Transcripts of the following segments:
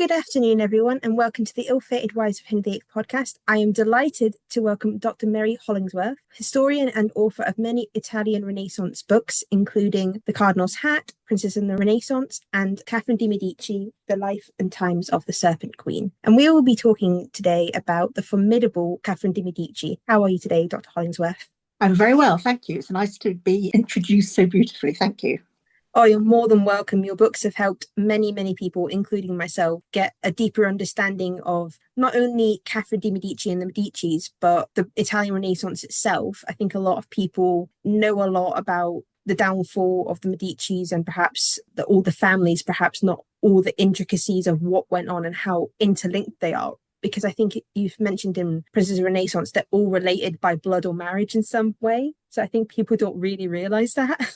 Good afternoon, everyone, and welcome to the Ill-Fated Rise of Henry VIII podcast. I am delighted to welcome Dr. Mary Hollingsworth, historian and author of many Italian Renaissance books, including The Cardinal's Hat, Princess in the Renaissance, and Catherine de Medici, The Life and Times of the Serpent Queen. And we will be talking today about the formidable Catherine de Medici. How are you today, Dr. Hollingsworth? I'm very well, thank you. It's nice to be introduced so beautifully. Thank you. Oh, you're more than welcome. Your books have helped many, many people, including myself, get a deeper understanding of not only Catherine de Medici and the Medicis, but the Italian Renaissance itself. I think a lot of people know a lot about the downfall of the Medicis and perhaps all the families, perhaps not all the intricacies of what went on and how interlinked they are. Because I think you've mentioned in Princess of the Renaissance, they're all related by blood or marriage in some way. So I think people don't really realise that.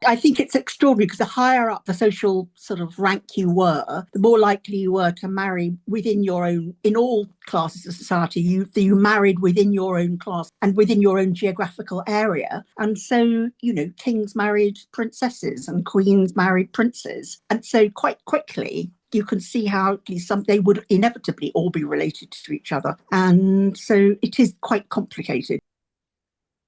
I think it's extraordinary because the higher up the social sort of rank you were, the more likely you were to marry within your own, in all classes of society, you married within your own class and within your own geographical area. And so, kings married princesses and queens married princes. And so quite quickly, you can see how they would inevitably all be related to each other. And so it is quite complicated.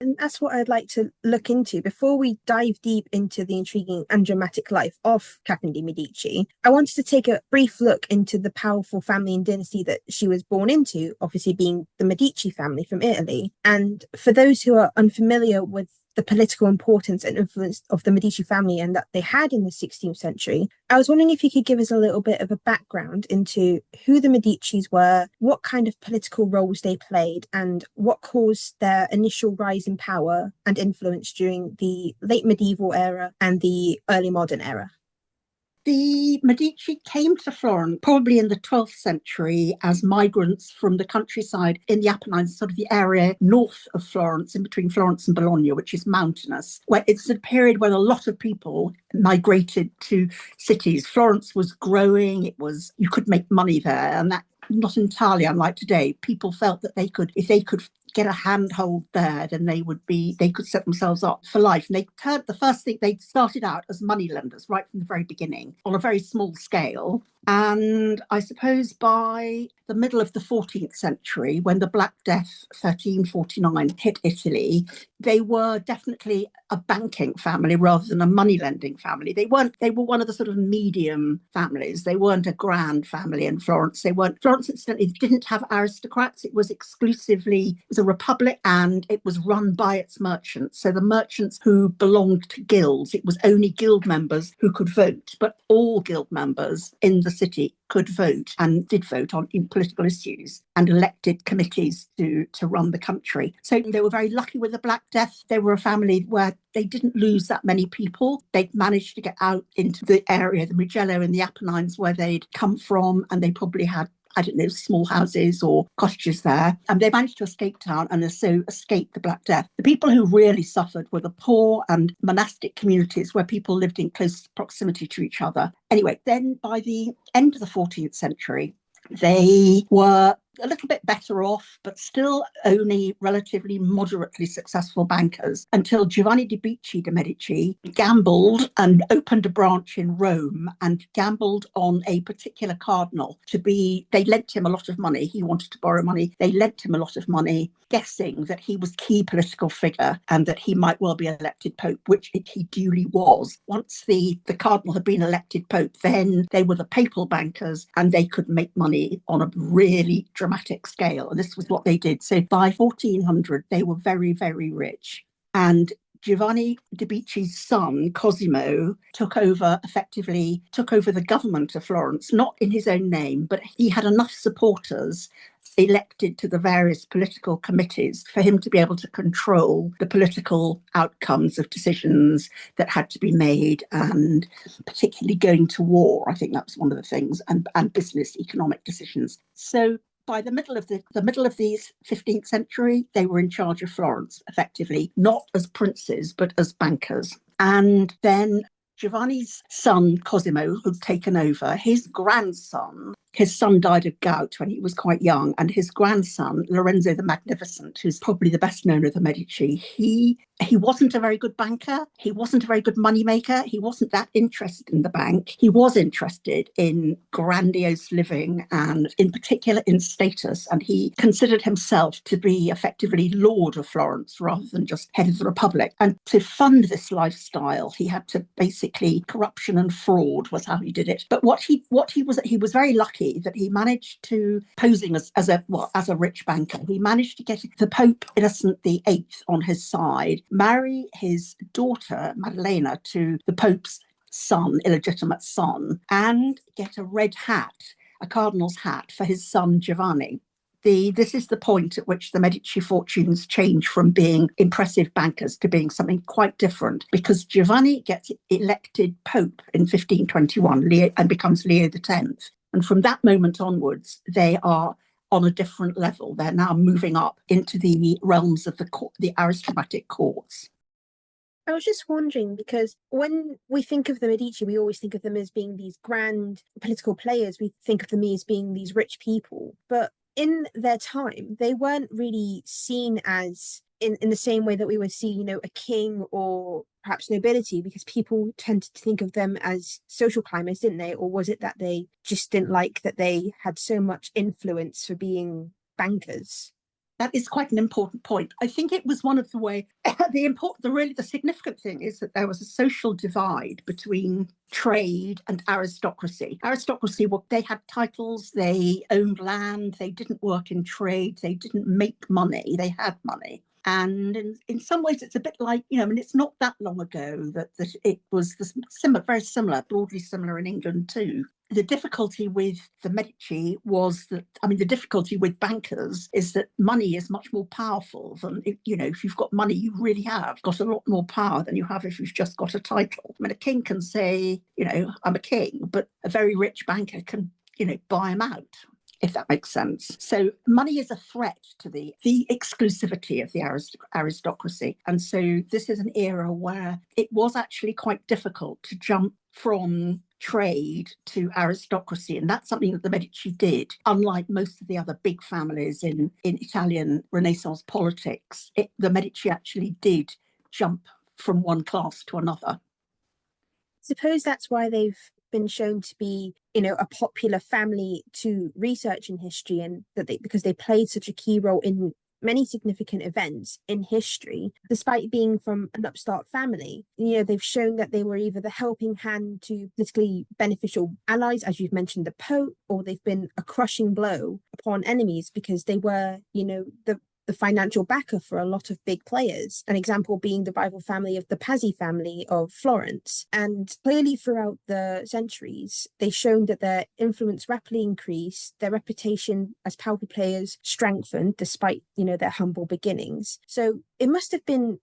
And that's what I'd like to look into. Before we dive deep into the intriguing and dramatic life of Catherine de Medici, I wanted to take a brief look into the powerful family and dynasty that she was born into, obviously being the Medici family from Italy. And for those who are unfamiliar with the political importance and influence of the Medici family and that they had in the 16th century, I was wondering if you could give us a little bit of a background into who the Medicis were, what kind of political roles they played, and what caused their initial rise in power and influence during the late medieval era and the early modern era. The Medici came to Florence probably in the 12th century as migrants from the countryside in the Apennines, sort of the area north of Florence, in between Florence and Bologna, which is mountainous, where it's a period when a lot of people migrated to cities. Florence was growing, you could make money there, and that not entirely unlike today. People felt that if they could get a handhold there, then they could set themselves up for life. And they started out as moneylenders right from the very beginning on a very small scale. And I suppose by the middle of the 14th century, when the Black Death, 1349, hit Italy, they were definitely a banking family rather than a money-lending family. They were one of the sort of medium families. They weren't a grand family in Florence. Florence, incidentally, didn't have aristocrats. It was a republic, and it was run by its merchants. So the merchants who belonged to guilds, it was only guild members who could vote, but all guild members in the city could vote and did vote on political issues and elected committees to run the country. So they were very lucky with the Black Death. They were a family where they didn't lose that many people. They managed to get out into the area, the Mugello and the Apennines, where they'd come from, and they probably had, small houses or cottages there. And they managed to escape town and so escape the Black Death. The people who really suffered were the poor and monastic communities where people lived in close proximity to each other. Anyway, then by the end of the 14th century, they were a little bit better off, but still only relatively moderately successful bankers until Giovanni de Medici gambled and opened a branch in Rome and gambled on a particular cardinal they lent him a lot of money. He wanted to borrow money. They lent him a lot of money, guessing that he was key political figure and that he might well be elected pope, which he duly was. Once the cardinal had been elected pope, then they were the papal bankers and they could make money on a really dramatic scale. And this was what they did. So by 1400, they were very, very rich. And Giovanni de Medici's son, Cosimo, took over the government of Florence, not in his own name, but he had enough supporters elected to the various political committees for him to be able to control the political outcomes of decisions that had to be made, and particularly going to war. I think that was one of the things, and business, economic decisions. So by the middle of the 15th century, they were in charge of Florence, effectively, not as princes, but as bankers. And then Giovanni's son, Cosimo, who'd taken over, his grandson, His son died of gout when he was quite young, and his grandson, Lorenzo the Magnificent, who's probably the best known of the Medici, he wasn't a very good banker. He wasn't a very good moneymaker. He wasn't that interested in the bank. He was interested in grandiose living and in particular in status. And he considered himself to be effectively Lord of Florence rather than just head of the Republic. And to fund this lifestyle, he had to basically corruption and fraud was how he did it. But he was very lucky that he managed to, posing as a rich banker, he managed to get the Pope Innocent VIII on his side, marry his daughter Maddalena to the Pope's son, illegitimate son, and get a red hat, a cardinal's hat, for his son Giovanni. This is the point at which the Medici fortunes change from being impressive bankers to being something quite different, because Giovanni gets elected Pope in 1521 and becomes Leo X. And from that moment onwards, they are on a different level. They're now moving up into the realms of the aristocratic courts. I was just wondering, because when we think of the Medici, we always think of them as being these grand political players. We think of them as being these rich people. But in their time, they weren't really seen as in the same way that we would see, a king or perhaps nobility, because people tended to think of them as social climbers, didn't they? Or was it that they just didn't like that they had so much influence for being bankers? That is quite an important point. I think it was one of the way, the significant thing is that there was a social divide between trade and aristocracy. Aristocracy, they had titles, they owned land, they didn't work in trade, they didn't make money, they had money. And in some ways, it's a bit like, it's not that long ago that it was very similar, broadly similar in England too. The difficulty with the Medici was that, the difficulty with bankers is that money is much more powerful than, if you've got money, you really have got a lot more power than you have if you've just got a title. A king can say, I'm a king, but a very rich banker can, buy him out, if that makes sense. So money is a threat to the exclusivity of the aristocracy. And so this is an era where it was actually quite difficult to jump from trade to aristocracy. And that's something that the Medici did. Unlike most of the other big families in Italian Renaissance politics, the Medici actually did jump from one class to another. Suppose that's why they've been shown to be, a popular family to research in history, and because they played such a key role in many significant events in history, despite being from an upstart family. They've shown that they were either the helping hand to politically beneficial allies, as you've mentioned, the Pope, or they've been a crushing blow upon enemies because they were, the financial backer for a lot of big players. An example being the rival family of the Pazzi family of Florence. And clearly throughout the centuries, they've shown that their influence rapidly increased, their reputation as powerful players strengthened despite, their humble beginnings. So it must have been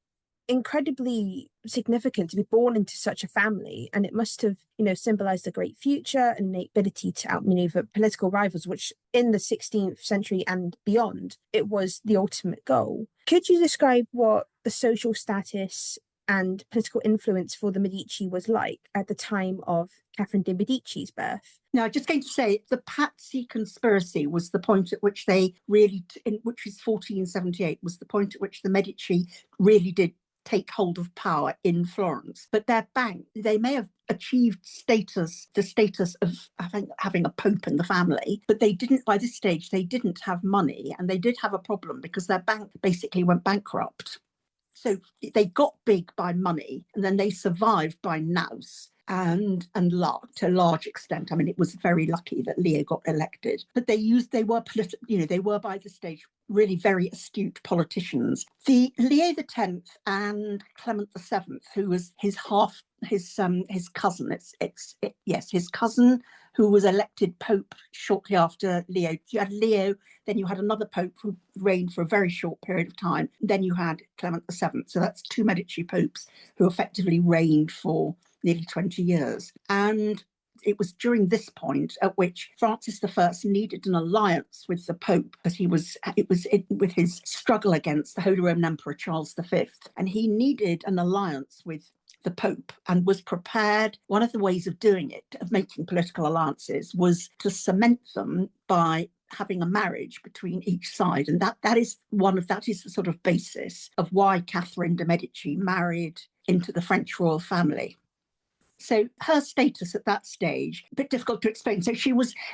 incredibly significant to be born into such a family, and it must have symbolized a great future and the ability to outmaneuver political rivals, which in the 16th century and beyond, it was the ultimate goal. Could you describe what the social status and political influence for the Medici was like at the time of Catherine de Medici's birth? Now, I'm just going to say the Pazzi conspiracy was the point at which they really, which was 1478, was the point at which the Medici really did take hold of power in Florence. But their bank, they may have achieved the status of having a pope in the family, but they didn't, by this stage, they didn't have money, and they did have a problem because their bank basically went bankrupt. So they got big by money, and then they survived by nous and luck to a large extent. It was very lucky that Leo got elected, but they were by this stage really very astute politicians. The Leo X and Clement VII, who was his cousin, his cousin, who was elected Pope shortly after Leo. You had Leo, then you had another Pope who reigned for a very short period of time. Then you had Clement VII. So that's two Medici popes who effectively reigned for nearly 20 years. And it was during this point at which Francis I needed an alliance with the Pope, because with his struggle against the Holy Roman Emperor Charles V, and he needed an alliance with the Pope and was prepared. One of the ways of doing it, of making political alliances, was to cement them by having a marriage between each side. And that is the sort of basis of why Catherine de Medici married into the French royal family. So her status at that stage, a bit difficult to explain. So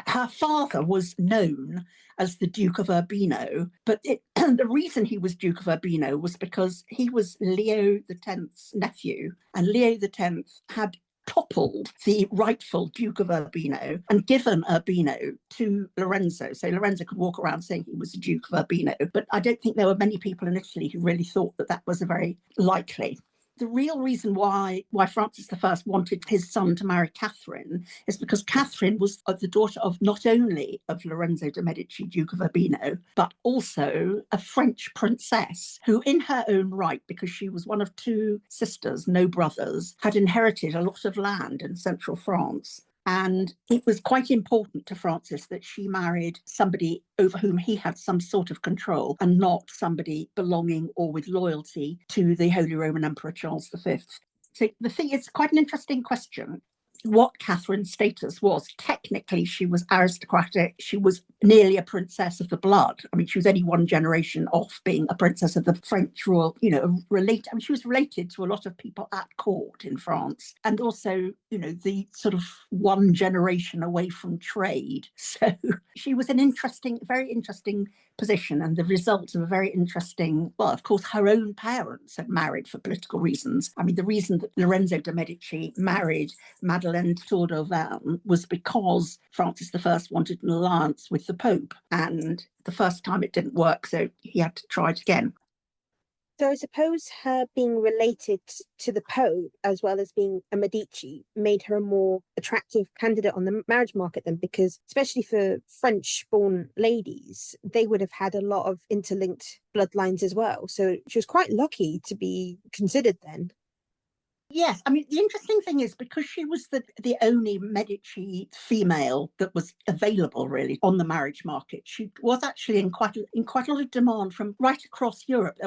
her father was known as the Duke of Urbino, but the reason he was Duke of Urbino was because he was Leo X's nephew, and Leo X had toppled the rightful Duke of Urbino and given Urbino to Lorenzo. So Lorenzo could walk around saying he was the Duke of Urbino. But I don't think there were many people in Italy who really thought that was a very likely. The real reason why Francis I wanted his son to marry Catherine is because Catherine was the daughter of not only of Lorenzo de Medici, Duke of Urbino, but also a French princess who, in her own right, because she was one of two sisters, no brothers, had inherited a lot of land in central France. And it was quite important to Francis that she married somebody over whom he had some sort of control and not somebody belonging or with loyalty to the Holy Roman Emperor Charles V. So the thing is quite an interesting question. What Catherine's status was. Technically, she was aristocratic. She was nearly a princess of the blood. I mean, she was only one generation off being a princess of the French royal, she was related to a lot of people at court in France. And also, the sort of one generation away from trade. So she was an very interesting position and the result of a very interesting, well, of course, her own parents had married for political reasons. I mean, the reason that Lorenzo de Medici married Madeleine Tour d'Auvergne was because Francis I wanted an alliance with the Pope, and the first time it didn't work, so he had to try it again. So I suppose her being related to the Pope, as well as being a Medici, made her a more attractive candidate on the marriage market then, because especially for French-born ladies, they would have had a lot of interlinked bloodlines as well. So she was quite lucky to be considered then. Yes, I mean, the interesting thing is because she was the only Medici female that was available really on the marriage market, she was actually in quite a lot of demand from right across Europe.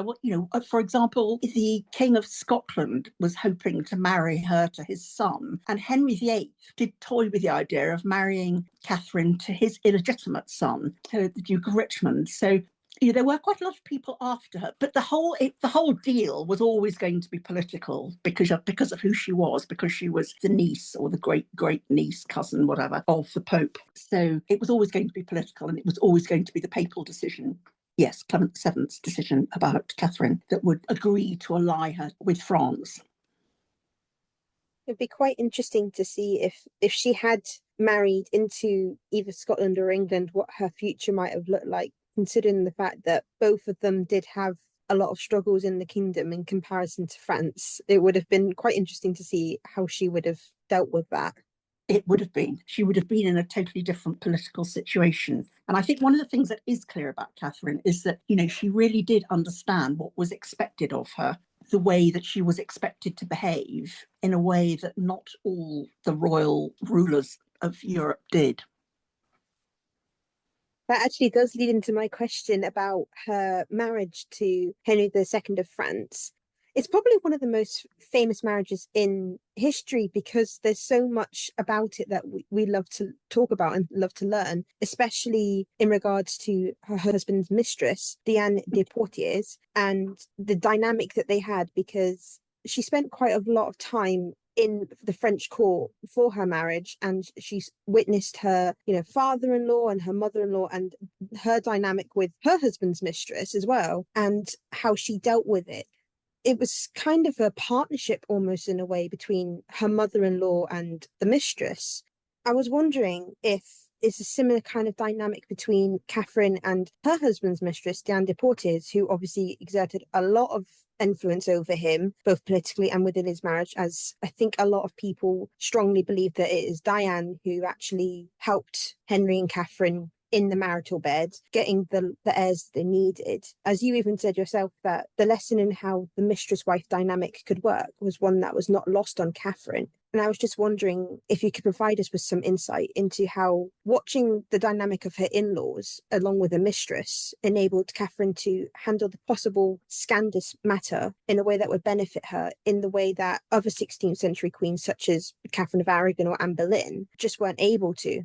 For example, the King of Scotland was hoping to marry her to his son, and Henry VIII did toy with the idea of marrying Catherine to his illegitimate son, the Duke of Richmond. So there were quite a lot of people after her, but the whole deal was always going to be political because of who she was, because she was the niece or the great niece, cousin, whatever, of the Pope. So it was always going to be political, and it was always going to be the papal decision. Yes, Clement VII's decision about Catherine that would agree to ally her with France. It'd be quite interesting to see if she had married into either Scotland or England, what her future might have looked like, considering the fact that both of them did have a lot of struggles in the kingdom in comparison to France. It would have been quite interesting to see how she would have dealt with that. It would have been. She would have been in a totally different political situation. And I think one of the things that is clear about Catherine is that, she really did understand what was expected of her, the way that she was expected to behave in a way that not all the royal rulers of Europe did. That actually does lead into my question about her marriage to Henry II of France. It's probably one of the most famous marriages in history because there's so much about it that we love to talk about and love to learn, especially in regards to her husband's mistress, Diane de Poitiers, and the dynamic that they had, because she spent quite a lot of time in the French court for her marriage, and she's witnessed her, father-in-law and her mother-in-law and her dynamic with her husband's mistress as well, and how she dealt with it. It was kind of a partnership almost in a way between her mother-in-law and the mistress. I was wondering if it's a similar kind of dynamic between Catherine and her husband's mistress, Diane de Poitiers, who obviously exerted a lot of influence over him, both politically and within his marriage, as I think a lot of people strongly believe that it is Diane who actually helped Henry and Catherine in the marital bed, getting the heirs they needed. As you even said yourself, that the lesson in how the mistress-wife dynamic could work was one that was not lost on Catherine. And I was just wondering if you could provide us with some insight into how watching the dynamic of her in-laws along with a mistress enabled Catherine to handle the possible scandalous matter in a way that would benefit her in the way that other 16th century queens such as Catherine of Aragon or Anne Boleyn just weren't able to.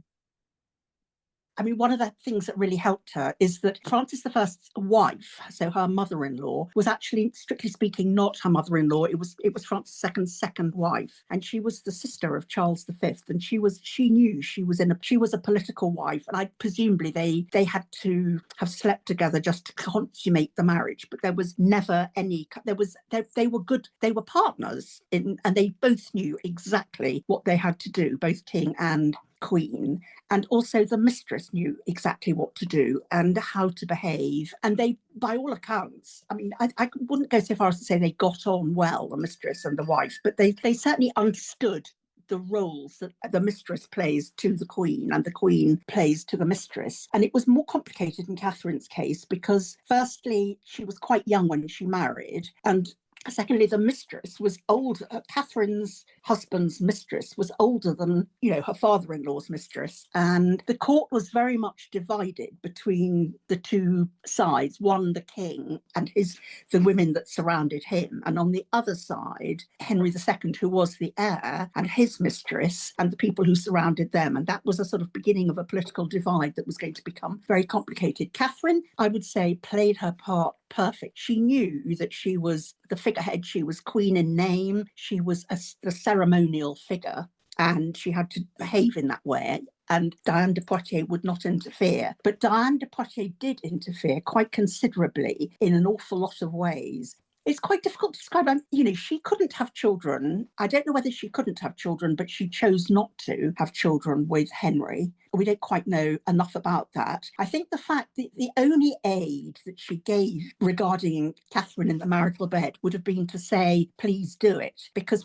I mean, one of the things that really helped her is that Francis I's wife, so her mother-in-law, was actually, strictly speaking, not her mother-in-law. It was Francis II's second wife, and she was the sister of Charles V. And she knew she was a political wife, and presumably they had to have slept together just to consummate the marriage. But there was never any. They were good. They were partners and they both knew exactly what they had to do, both king and queen, and also the mistress knew exactly what to do and how to behave. And they, by all accounts, I mean, I wouldn't go so far as to say they got on well, the mistress and the wife, but they certainly understood the roles that the mistress plays to the queen and the queen plays to the mistress. And it was more complicated in Catherine's case because, firstly, she was quite young when she married, and secondly, the mistress was older. Catherine's husband's mistress was older than, her father-in-law's mistress. And the court was very much divided between the two sides. One, the king and the women that surrounded him. And on the other side, Henry II, who was the heir, and his mistress and the people who surrounded them. And that was a sort of beginning of a political divide that was going to become very complicated. Catherine, I would say, played her part perfect. She knew that she was the figurehead. She was queen in name. She was the ceremonial figure, and she had to behave in that way. And Diane de Poitiers would not interfere. But Diane de Poitiers did interfere quite considerably in an awful lot of ways. It's quite difficult to describe. She couldn't have children. I don't know whether she couldn't have children, but she chose not to have children with Henry. We don't quite know enough about that. I think the fact that the only aid that she gave regarding Catherine in the marital bed would have been to say, please do it. Because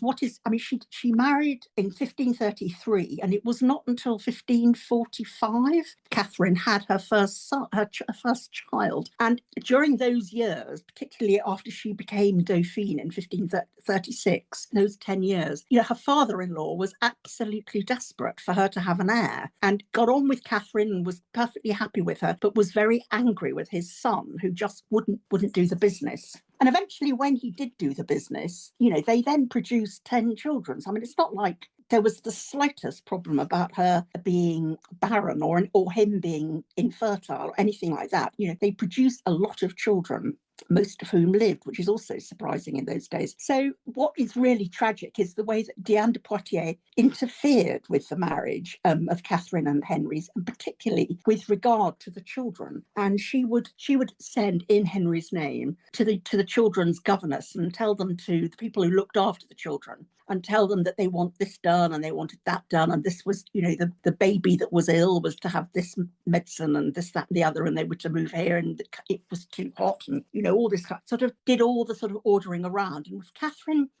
she married in 1533, and it was not until 1545 Catherine had her first son, her first child. And during those years, particularly after she became Dauphine in 1536, those 10 years, her father-in-law was absolutely desperate for her to have an heir and got on with Catherine and was perfectly happy with her, but was very angry with his son, who just wouldn't do the business. And eventually, when he did do the business, they then produced 10 children. So, I mean, it's not like there was the slightest problem about her being barren or him being infertile or anything like that. They produced a lot of children, most of whom lived, which is also surprising in those days. So what is really tragic is the way that Diane de Poitiers interfered with the marriage of Catherine and Henry's, and particularly with regard to the children. And she would send in Henry's name to the children's governess and tell them, to the people who looked after the children, and tell them that they want this done and they wanted that done. And this was, the baby that was ill was to have this medicine and this, that, and the other, and they were to move here and it was too hot, and, all this sort of did all the sort of ordering around. And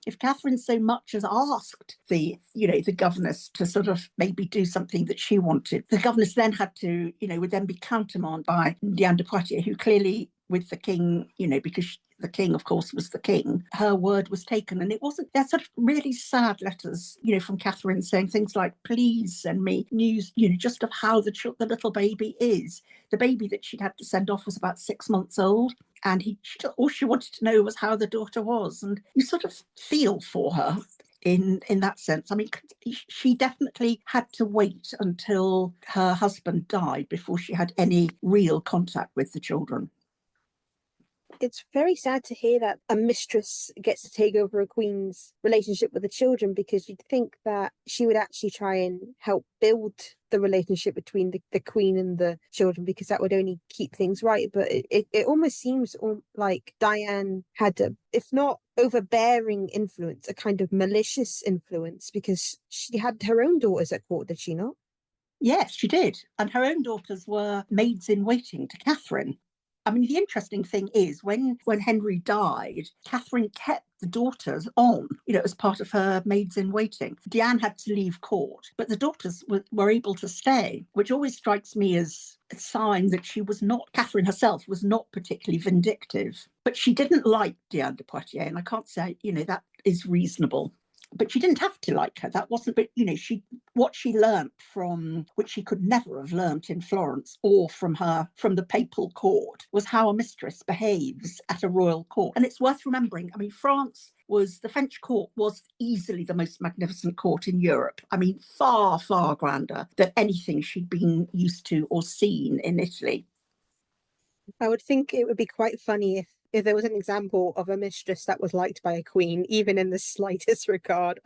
if Catherine so much as asked the governess to sort of maybe do something that she wanted, the governess then had to, would then be countermanded by Diane de Poitiers, who clearly, with the king, because the king, of course, was the king, her word was taken. And it wasn't, there's sort of really sad letters, from Catherine saying things like, please send me news, just of how the little baby is. The baby that she'd had to send off was about 6 months old. And all she wanted to know was how the daughter was. And you sort of feel for her in that sense. I mean, she definitely had to wait until her husband died before she had any real contact with the children. It's very sad to hear that a mistress gets to take over a queen's relationship with the children, because you'd think that she would actually try and help build the relationship between the queen and the children, because that would only keep things right. But it almost seems like Diane had a, if not overbearing influence, a kind of malicious influence, because she had her own daughters at court, did she not? Yes, she did. And her own daughters were maids in waiting to Catherine. I mean, the interesting thing is when Henry died, Catherine kept the daughters on, as part of her maids in waiting. Diane had to leave court, but the daughters were able to stay, which always strikes me as a sign that Catherine herself was not particularly vindictive. But she didn't like Diane de Poitiers, and I can't say, that is reasonable. But she didn't have to like her. That wasn't, but what she learnt from, which she could never have learnt in Florence or from the papal court, was how a mistress behaves at a royal court. And it's worth remembering, I mean, the French court was easily the most magnificent court in Europe. I mean, far, far grander than anything she'd been used to or seen in Italy. I would think it would be quite funny if there was an example of a mistress that was liked by a queen, even in the slightest regard.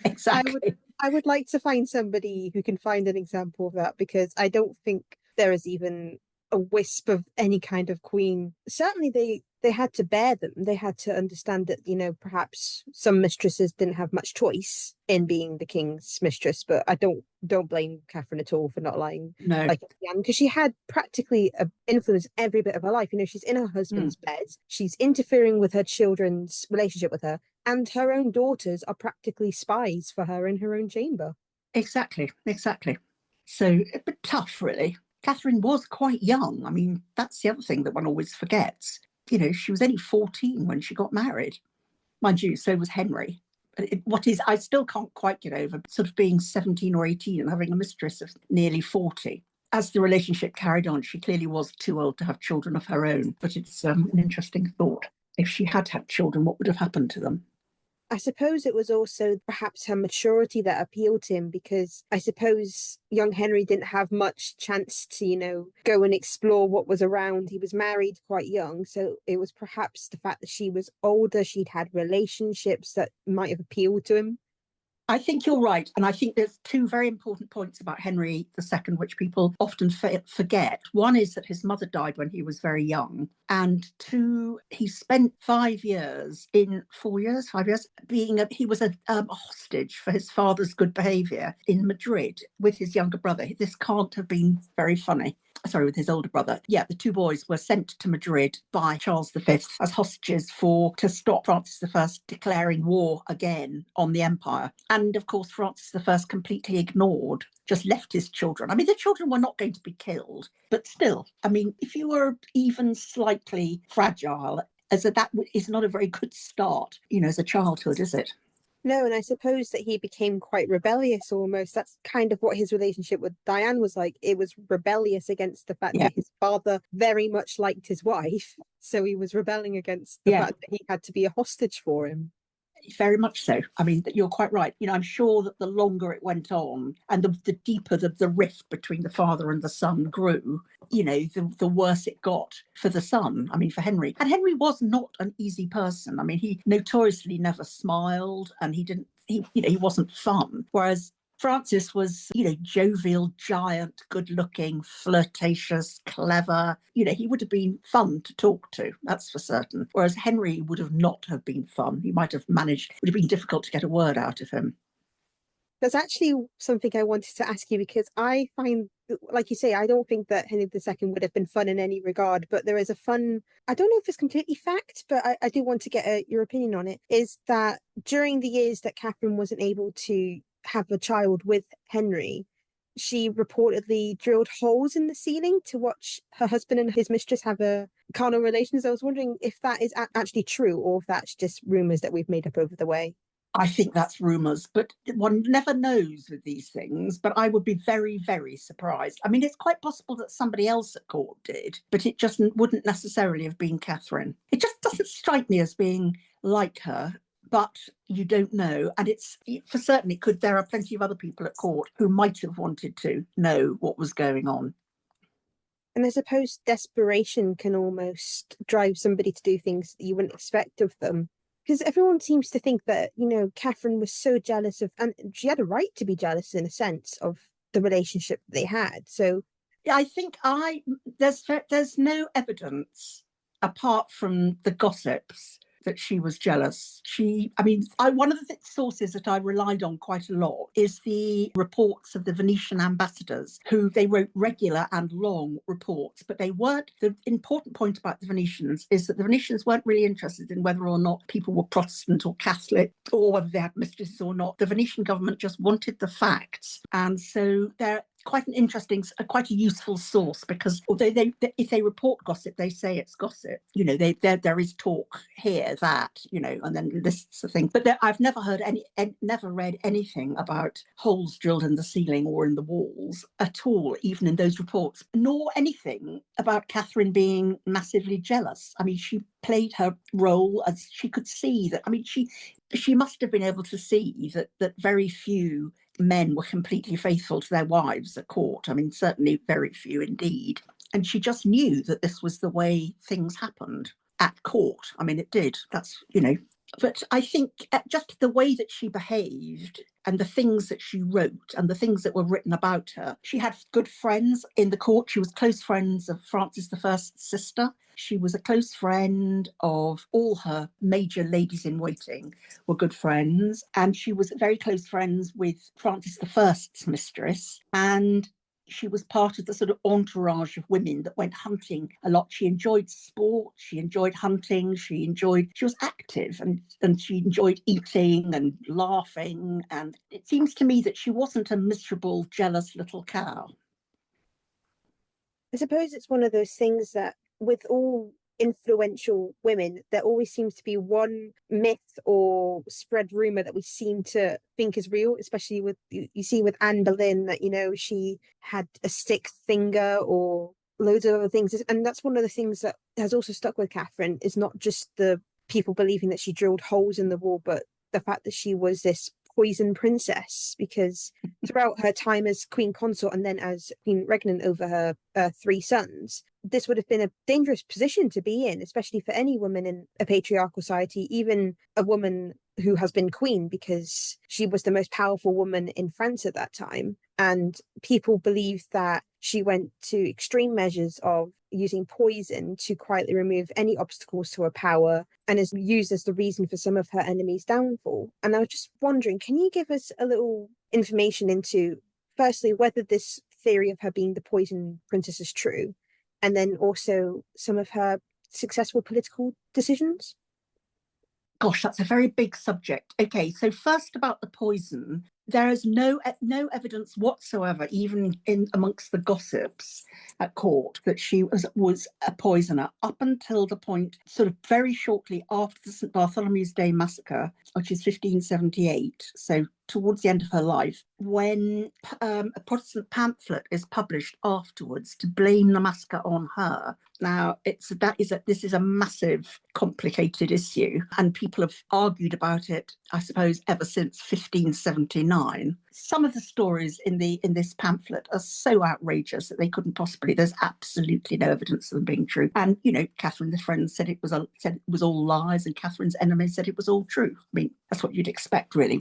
Exactly. I would like to find somebody who can find an example of that, because I don't think there is even a wisp of any kind of queen. Certainly they had to bear them. They had to understand that, perhaps some mistresses didn't have much choice in being the king's mistress, but I don't blame Catherine at all for not lying. No. Like Diane, because she had practically influenced every bit of her life. She's in her husband's bed, she's interfering with her children's relationship with her, and her own daughters are practically spies for her in her own chamber. Exactly. So a bit tough, really. Catherine was quite young. I mean, that's the other thing that one always forgets. She was only 14 when she got married. Mind you, so was Henry. I still can't quite get over sort of being 17 or 18 and having a mistress of nearly 40. As the relationship carried on, she clearly was too old to have children of her own. But it's an interesting thought. If she had had children, what would have happened to them? I suppose it was also perhaps her maturity that appealed to him, because I suppose young Henry didn't have much chance to, go and explore what was around. He was married quite young, so it was perhaps the fact that she was older, she'd had relationships that might have appealed to him. I think you're right. And I think there's two very important points about Henry II, which people often forget. One is that his mother died when he was very young. And two, he spent 5 years, he was a hostage for his father's good behaviour in Madrid with his younger brother. This can't have been very funny. Sorry, with his older brother. Yeah, the two boys were sent to Madrid by Charles V as hostages to stop Francis I declaring war again on the empire. And of course, Francis I completely ignored, just left his children. I mean, the children were not going to be killed, but still, I mean, if you were even slightly fragile, that is not a very good start, as a childhood, is it? No, and I suppose that he became quite rebellious almost. That's kind of what his relationship with Diane was like. It was rebellious against the fact that his father very much liked his wife. So he was rebelling against the fact that he had to be a hostage for him. Very much so. I mean, you're quite right. I'm sure that the longer it went on and the deeper the rift between the father and the son grew, the worse it got for the son. I mean, for Henry. And Henry was not an easy person. I mean, he notoriously never smiled, and he wasn't fun. Whereas Francis was, jovial, giant, good-looking, flirtatious, clever. He would have been fun to talk to, that's for certain. Whereas Henry would have not have been fun. He might have managed, it would have been difficult to get a word out of him. There's actually something I wanted to ask you, because I find, like you say, I don't think that Henry II would have been fun in any regard, but there is a fun, I don't know if it's completely fact, but I do want to get your opinion on it, is that during the years that Catherine wasn't able to have a child with Henry, she reportedly drilled holes in the ceiling to watch her husband and his mistress have a carnal relations. I was wondering if that is actually true, or if that's just rumours that we've made up over the way. I think that's rumours, but one never knows with these things. But I would be very, very surprised. I mean, it's quite possible that somebody else at court did, but it just wouldn't necessarily have been Catherine. It just doesn't strike me as being like her. But you don't know. And it's for certain there are plenty of other people at court who might have wanted to know what was going on. And I suppose desperation can almost drive somebody to do things that you wouldn't expect of them. Because everyone seems to think that, Catherine was so jealous and she had a right to be jealous in a sense of the relationship they had. So yeah, I think there's no evidence apart from the gossips that she was jealous. One of the sources that I relied on quite a lot is the reports of the Venetian ambassadors, who they wrote regular and long reports, but they weren't. The important point about the Venetians is that the Venetians weren't really interested in whether or not people were Protestant or Catholic, or whether they had mistresses or not. The Venetian government just wanted the facts. And so quite an interesting, quite a useful source, because although if they report gossip, they say it's gossip. You know, there is talk here that, you know, and then lists of things. But I've never heard never read anything about holes drilled in the ceiling or in the walls at all, even in those reports, nor anything about Catherine being massively jealous. I mean, she played her role as she could see that. I mean, she must have been able to see that very few men were completely faithful to their wives at court. I mean, certainly very few indeed. And she just knew that this was the way things happened at court. I mean, it did. That's, you know. But I think just the way that she behaved and the things that she wrote and the things that were written about her. She had good friends in the court. She was close friends of Francis I's sister. She was a close friend of all her major ladies in waiting were good friends. And she was very close friends with Francis I's mistress. And she was part of the sort of entourage of women that went hunting a lot. She enjoyed sport, she enjoyed hunting, she was active, and she enjoyed eating and laughing. And it seems to me that she wasn't a miserable, jealous little cow. I suppose it's one of those things that with all influential women, there always seems to be one myth or spread rumor that we seem to think is real, especially with you see with Anne Boleyn that, you know, she had a stick finger or loads of other things. And that's one of the things that has also stuck with Catherine, is not just the people believing that she drilled holes in the wall, but the fact that she was this poison princess, because throughout her time as Queen Consort and then as Queen Regent over her three sons, this would have been a dangerous position to be in, especially for any woman in a patriarchal society, even a woman who has been queen, because she was the most powerful woman in France at that time. And people believe that she went to extreme measures of using poison to quietly remove any obstacles to her power, and is used as the reason for some of her enemies' downfall. And I was just wondering, can you give us a little information into, firstly, whether this theory of her being the poison princess is true, and then also some of her successful political decisions? Gosh, that's a very big subject. Okay, so first about the poison, there is no evidence whatsoever, even in amongst the gossips at court, that she was a poisoner up until the point, sort of very shortly after the St Bartholomew's Day massacre, which is 1578. So towards the end of her life, when a Protestant pamphlet is published afterwards to blame the massacre on her. Now, this is a massive, complicated issue, and people have argued about it, I suppose, ever since 1579. Some of the stories in this pamphlet are so outrageous that they couldn't possibly. There's absolutely no evidence of them being true. And you know, Catherine's friends said it was all lies, and Catherine's enemies said it was all true. I mean, that's what you'd expect, really.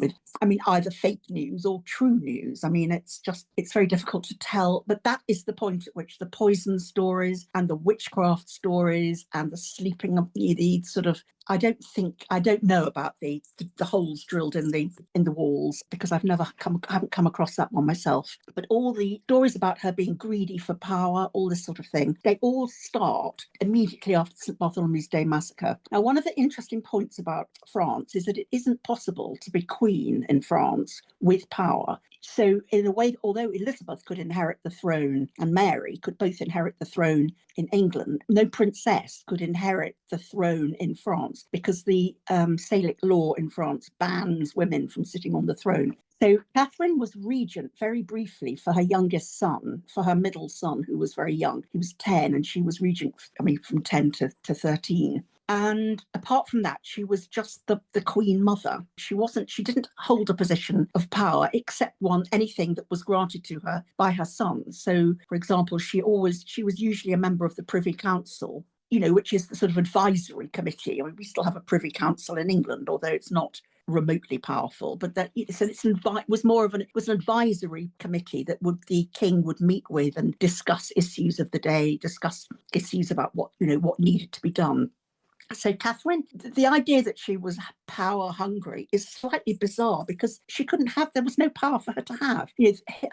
Either fake news or true news. I mean, it's very difficult to tell. But that is the point at which the poison stories and the witchcraft stories and the sleeping of the sort of, I don't know about the holes drilled in the walls, because I haven't come across that one myself. But all the stories about her being greedy for power, all this sort of thing, they all start immediately after the St Bartholomew's Day massacre. Now, one of the interesting points about France is that it isn't possible to be queen in France with power. So in a way, although Elizabeth could inherit the throne and Mary could both inherit the throne in England, no princess could inherit the throne in France, because the Salic law in France bans women from sitting on the throne. So Catherine was regent very briefly for her youngest son, for her middle son, who was very young. He was 10 and she was regent, from 10 to 13. And apart from that, she was just the queen mother. She didn't hold a position of power except anything that was granted to her by her son. So, for example, she was usually a member of the Privy Council, which is the sort of advisory committee. I mean, we still have a Privy Council in England, although it's not remotely powerful. But it was an advisory committee that the king would meet with and discuss issues of the day, discuss issues about what needed to be done. So Catherine, the idea that she was power hungry is slightly bizarre, because there was no power for her to have.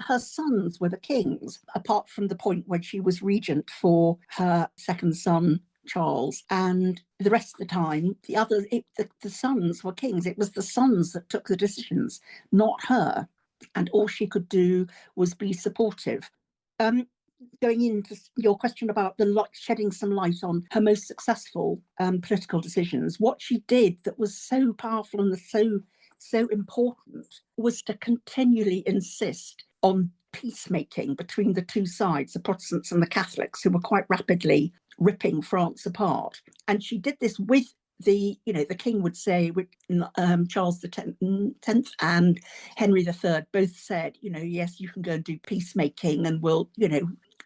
Her sons were the kings, apart from the point when she was regent for her second son, Charles, and the rest of the time, the sons were kings. It was the sons that took the decisions, not her. and all she could do was be supportive. Um, Going into your question about shedding some light on her most successful political decisions, what she did that was so powerful and so important was to continually insist on peacemaking between the two sides, the Protestants and the Catholics, who were quite rapidly ripping France apart. And she did this with the king would say, Charles X and Henry III both said, yes, you can go and do peacemaking and we'll,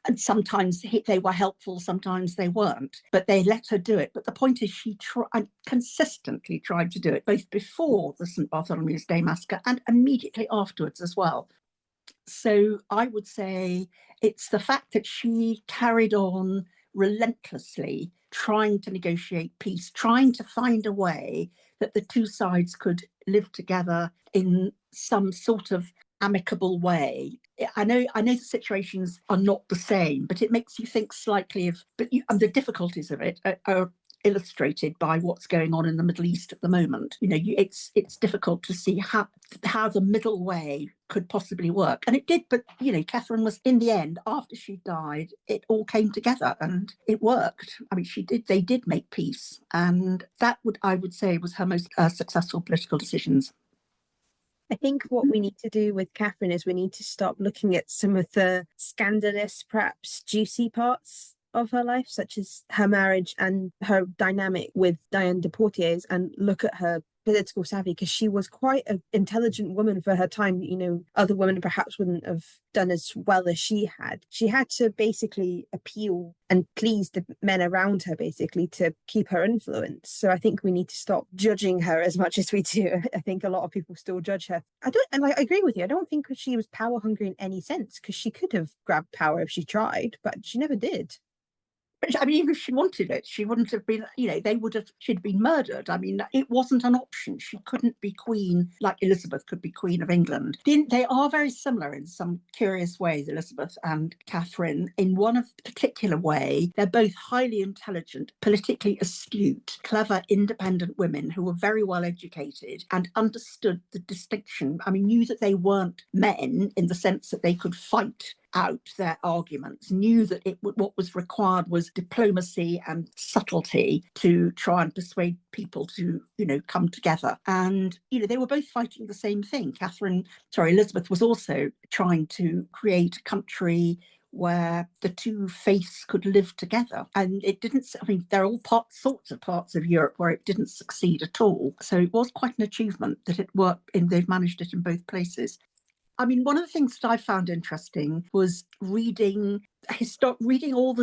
and sometimes they were helpful, sometimes they weren't, but they let her do it. But the point is, she consistently tried to do it, both before the St. Bartholomew's Day massacre and immediately afterwards as well. So I would say it's the fact that she carried on relentlessly trying to negotiate peace, trying to find a way that the two sides could live together in some sort of amicable way. I know the situations are not the same, but it makes you think slightly of, the difficulties of it are illustrated by what's going on in the Middle East at the moment. It's difficult to see how the middle way could possibly work, and it did. But Catherine was, in the end, after she died, it all came together and it worked. I mean, they did make peace, and that I would say was her most successful political decisions. I think what we need to do with Catherine is we need to stop looking at some of the scandalous, perhaps juicy parts of her life, such as her marriage and her dynamic with Diane de Poitiers, and look at her political savvy, because she was quite an intelligent woman for her time. Other women perhaps wouldn't have done as well as she had. She had to basically appeal and please the men around her, basically, to keep her influence. So I think we need to stop judging her as much as we do. I think a lot of people still judge her. I agree with you. I don't think she was power hungry in any sense, because she could have grabbed power if she tried, but she never did. I mean, even if she wanted it, she wouldn't have been, she'd been murdered. I mean, it wasn't an option. She couldn't be queen like Elizabeth could be queen of England. They are very similar in some curious ways, Elizabeth and Catherine. In one particular way, they're both highly intelligent, politically astute, clever, independent women who were very well educated and understood the distinction. I mean, knew that they weren't men in the sense that they could fight out their arguments, knew that what was required was diplomacy and subtlety to try and persuade people to, come together. And, they were both fighting the same thing. Elizabeth was also trying to create a country where the two faiths could live together. And it didn't, there are all sorts of parts of Europe where it didn't succeed at all. So it was quite an achievement that it worked, they've managed it in both places. I mean, one of the things that I found interesting was reading all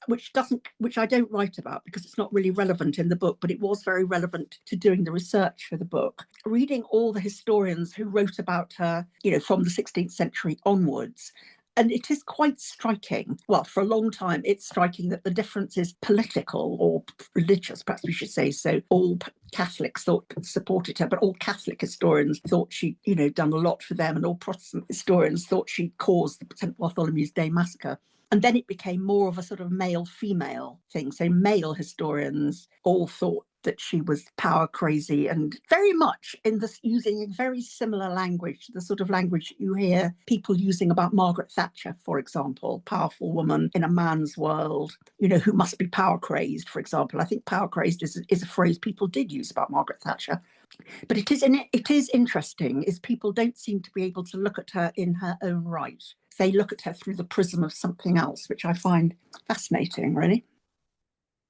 which I don't write about because it's not really relevant in the book, but it was very relevant to doing the research for the book. Reading all the historians who wrote about her, from the 16th century onwards. And it is quite striking. Well, for a long time, it's striking that the difference is political or religious, perhaps we should say. So all Catholics supported her, but all Catholic historians thought she'd, done a lot for them, and all Protestant historians thought she'd caused the St. Bartholomew's Day massacre. And then it became more of a sort of male-female thing. So male historians all thought that she was power crazy, and very much using a very similar language, the sort of language you hear people using about Margaret Thatcher, for example, powerful woman in a man's world, who must be power crazed, for example. I think power crazed is a phrase people did use about Margaret Thatcher. But it is interesting, is people don't seem to be able to look at her in her own right. They look at her through the prism of something else, which I find fascinating, really.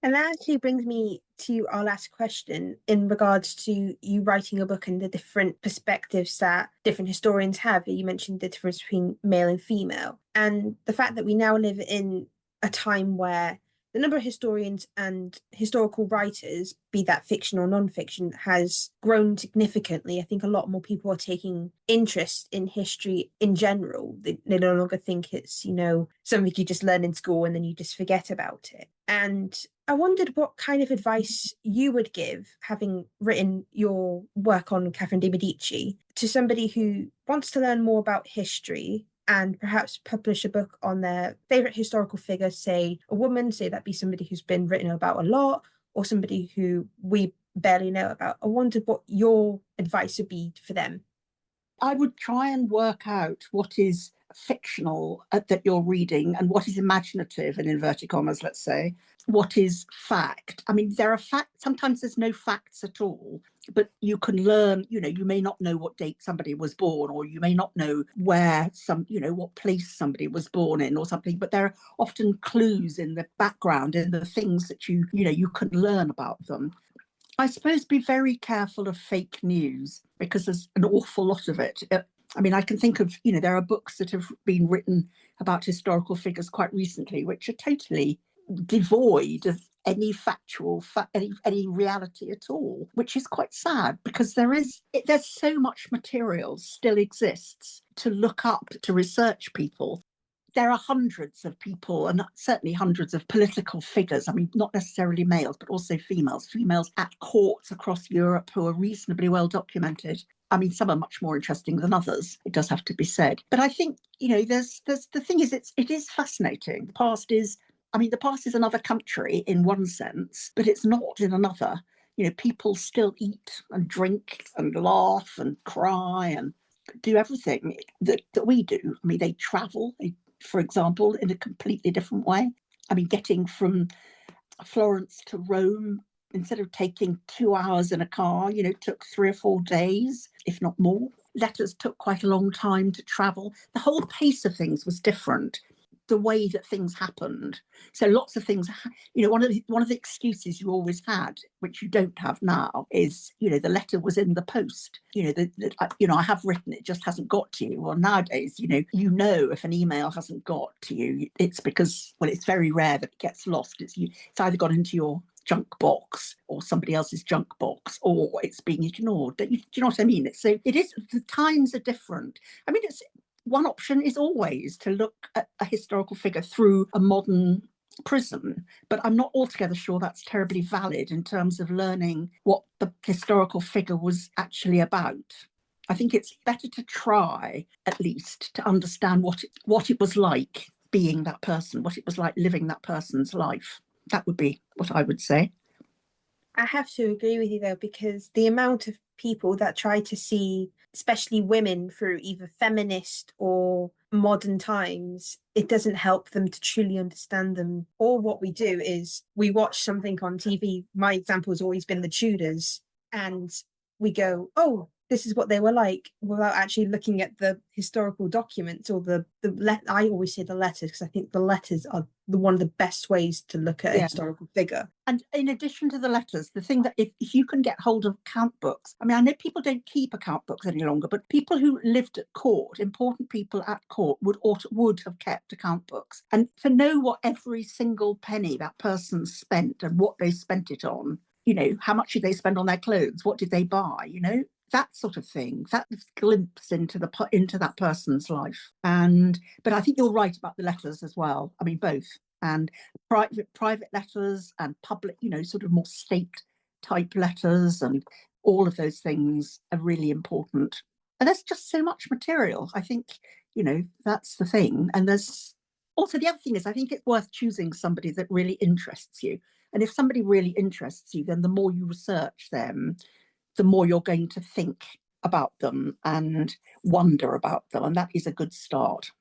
And that actually brings me to our last question in regards to you writing a book and the different perspectives that different historians have. You mentioned the difference between male and female, and the fact that we now live in a time where the number of historians and historical writers, be that fiction or non-fiction, has grown significantly. I think a lot more people are taking interest in history in general. They no longer think it's, something you just learn in school and then you just forget about it. And I wondered what kind of advice you would give, having written your work on Catherine de Medici, to somebody who wants to learn more about history and perhaps publish a book on their favourite historical figure, say a woman, say that be somebody who's been written about a lot, or somebody who we barely know about. I wondered what your advice would be for them. I would try and work out what is fictional that you're reading and what is imaginative, in inverted commas, let's say, what is fact. I mean, there are facts, sometimes there's no facts at all, but you can learn, you may not know what date somebody was born, or you may not know where what place somebody was born in or something, but there are often clues in the background, in the things that you can learn about them. I suppose be very careful of fake news, because there's an awful lot of it. I mean, I can think of, there are books that have been written about historical figures quite recently, which are totally devoid of any any reality at all, which is quite sad, because there's so much material still exists to look up, to research people. There are hundreds of people, and certainly hundreds of political figures. I mean, not necessarily males, but also females at courts across Europe who are reasonably well documented. I mean, some are much more interesting than others, it does have to be said. But I think, there's the thing is, it is fascinating. The past is another country in one sense, but it's not in another. People still eat and drink and laugh and cry and do everything that we do. I mean, they travel, for example, in a completely different way. I mean, getting from Florence to Rome, instead of taking 2 hours in a car, took 3 or 4 days, if not more. Letters took quite a long time to travel. The whole pace of things was different. The way that things happened. So lots of things, one of the excuses you always had, which you don't have now, is, the letter was in the post. I have written, it just hasn't got to you. Well, nowadays, if an email hasn't got to you, it's because, well, it's very rare that it gets lost. It's either gone into your junk box or somebody else's junk box, or it's being ignored. Do you know what I mean? So it is, the times are different. I mean, one option is always to look at a historical figure through a modern prism, but I'm not altogether sure that's terribly valid in terms of learning what the historical figure was actually about. I think it's better to try, at least, to understand what it was like being that person, what it was like living that person's life. That would be what I would say. I have to agree with you, though, because the amount of people that try to see, especially women, through either feminist or modern times, it doesn't help them to truly understand them. Or what we do is we watch something on TV. My example has always been the Tudors, and we go, oh, this is what they were like, without actually looking at the historical documents or I always say the letters, because I think the letters are one of the best ways to look at a historical figure. And in addition to the letters, the thing that if you can get hold of account books, I mean, I know people don't keep account books any longer, but people who lived at court, important people at court, would have kept account books. And to know what every single penny that person spent and what they spent it on, how much did they spend on their clothes? What did they buy? That sort of thing, that glimpse into that person's life. But I think you're right about the letters as well. I mean, both. And private letters and public, sort of more state type letters, and all of those things are really important. And there's just so much material. I think, that's the thing. And there's also, the other thing is, I think it's worth choosing somebody that really interests you. And if somebody really interests you, then the more you research them, the more you're going to think about them and wonder about them. And that is a good start.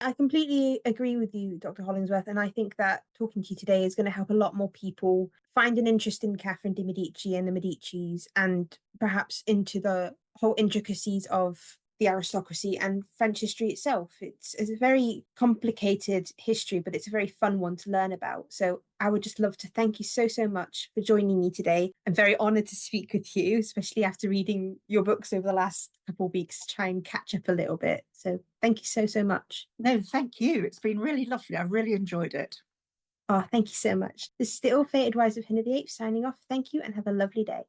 I completely agree with you, Dr. Hollingsworth, and I think that talking to you today is going to help a lot more people find an interest in Catherine de Medici and the Medicis, and perhaps into the whole intricacies of the aristocracy and French history itself. It's a very complicated history, but it's a very fun one to learn about. So I would just love to thank you so, so much for joining me today. I'm very honoured to speak with you, especially after reading your books over the last couple of weeks to try and catch up a little bit. So thank you so, so much. No, thank you. It's been really lovely. I've really enjoyed it. Oh, thank you so much. This is the ill-fated Rise of Henry VIII signing off. Thank you and have a lovely day.